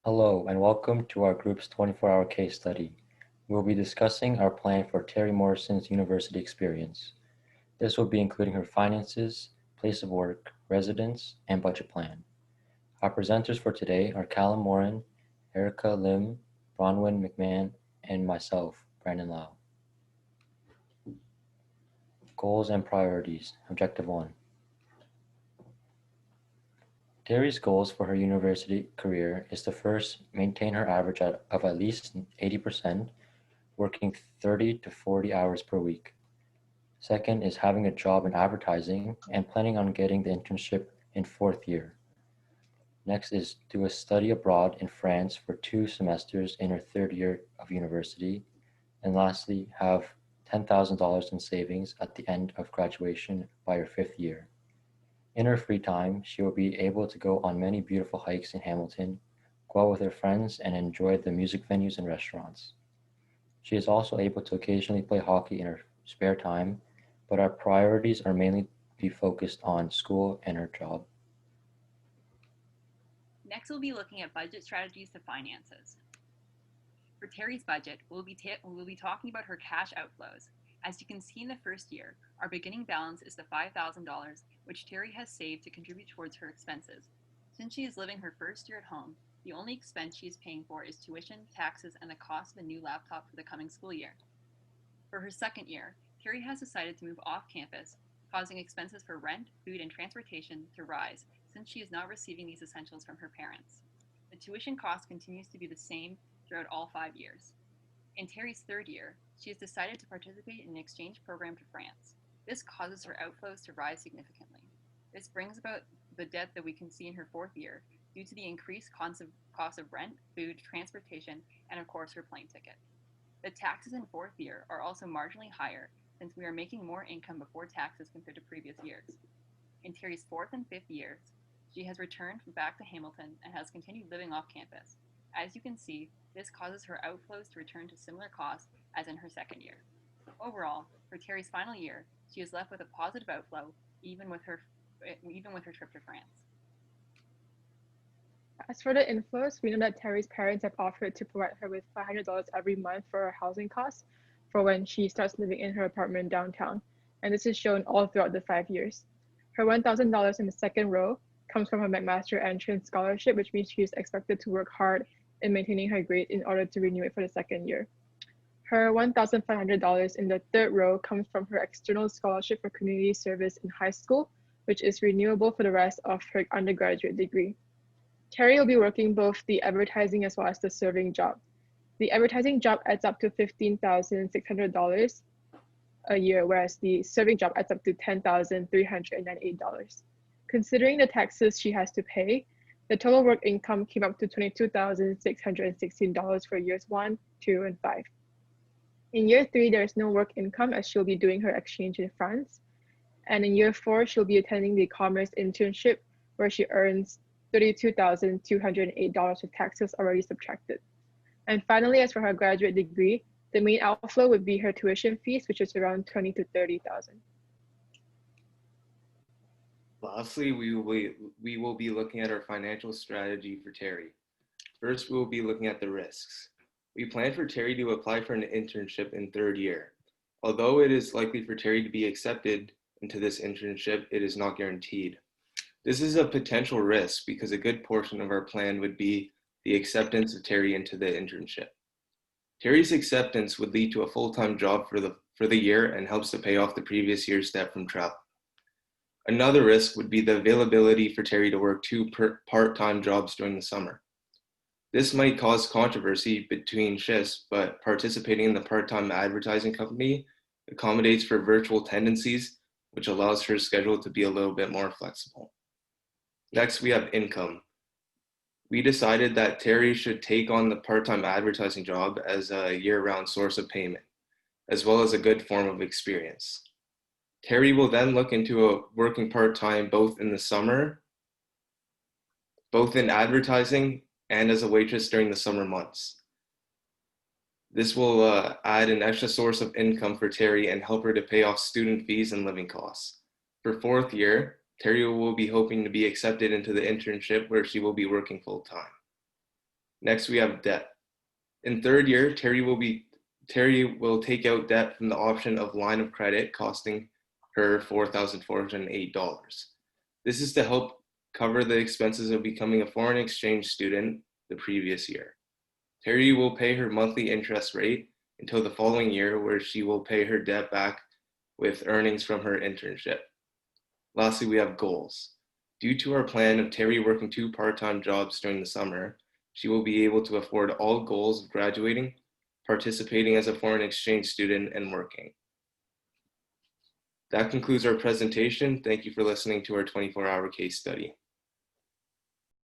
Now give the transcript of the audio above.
Hello, and welcome to our group's 24-hour case study. We will be discussing our plan for Terry Morrison's university experience. This will be including her finances, place of work, residence, and budget plan. Our presenters for today are Callum Morin, Erica Lim, Bronwyn McMahon, and myself, Brandon Lau. Goals and priorities. Objective 1. Terry's goals for her university career is to first maintain her average of at least 80%, working 30 to 40 hours per week. Second is having a job in advertising and planning on getting the internship in fourth year. Next is do a study abroad in France for 2 semesters in her third year of university. And lastly, have $10,000 in savings at the end of graduation by her fifth year. In her free time, she will be able to go on many beautiful hikes in Hamilton, go out with her friends, and enjoy the music venues and restaurants. She is also able to occasionally play hockey in her spare time, but our priorities are mainly be focused on school and her job. Next, we'll be looking at budget strategies to finances. For Terry's budget, we'll be talking about her cash outflows. As you can see in the first year, our beginning balance is the $5,000, which Terry has saved to contribute towards her expenses. Since she is living her first year at home, the only expense she is paying for is tuition, taxes, and the cost of a new laptop for the coming school year. For her second year, Terry has decided to move off campus, causing expenses for rent, food, and transportation to rise since she is not receiving these essentials from her parents. The tuition cost continues to be the same throughout all 5 years. In Terry's third year, she has decided to participate in an exchange program to France. This causes her outflows to rise significantly. This brings about the debt that we can see in her fourth year due to the increased cost of rent, food, transportation, and of course her plane ticket. The taxes in fourth year are also marginally higher since we are making more income before taxes compared to previous years. In Terry's fourth and fifth years, she has returned back to Hamilton and has continued living off campus. As you can see, this causes her outflows to return to similar costs as in her second year. Overall, for Terry's final year, she is left with a positive outflow even with her trip to France. As for the inflows, we know that Terry's parents have offered to provide her with $500 every month for her housing costs for when she starts living in her apartment downtown, and this is shown all throughout the 5 years. Her $1,000 in the second row comes from her McMaster entrance scholarship, which means she is expected to work hard in maintaining her grade in order to renew it for the second year. Her $1,500 in the third row comes from her external scholarship for community service in high school, which is renewable for the rest of her undergraduate degree. Terry will be working both the advertising as well as the serving job. The advertising job adds up to $15,600 a year, whereas the serving job adds up to $10,398. Considering the taxes she has to pay, the total work income came up to $22,616 for years 1, 2, and 5. In year 3, there is no work income as she'll be doing her exchange in France. And in year 4, she'll be attending the commerce internship where she earns $32,208 with taxes already subtracted. And finally, as for her graduate degree, the main outflow would be her tuition fees, which is around $20,000 to $30,000. Lastly, we will be looking at our financial strategy for Terry. First, we will be looking at the risks. We plan for Terry to apply for an internship in third year. Although it is likely for Terry to be accepted into this internship, it is not guaranteed. This is a potential risk because a good portion of our plan would be the acceptance of Terry into the internship. Terry's acceptance would lead to a full-time job for the year and helps to pay off the previous year's debt from travel. Another risk would be the availability for Terry to work 2 part-time jobs during the summer. This might cause controversy between shifts, but participating in the part-time advertising company accommodates for virtual tendencies, which allows her schedule to be a little bit more flexible. Next, we have income. We decided that Terry should take on the part-time advertising job as a year-round source of payment, as well as a good form of experience. Terry will then look into working part-time both in the summer, both in advertising and as a waitress during the summer months. This will add an extra source of income for Terry and help her to pay off student fees and living costs. For fourth year, Terry will be hoping to be accepted into the internship where she will be working full-time. Next, we have debt. In third year, Terry will take out debt from the option of line of credit costing her $4,408. This is to help cover the expenses of becoming a foreign exchange student the previous year. Terry will pay her monthly interest rate until the following year, where she will pay her debt back with earnings from her internship. Lastly, we have goals. Due to our plan of Terry working 2 part-time jobs during the summer, she will be able to afford all goals of graduating, participating as a foreign exchange student, and working. That concludes our presentation. Thank you for listening to our 24-hour case study.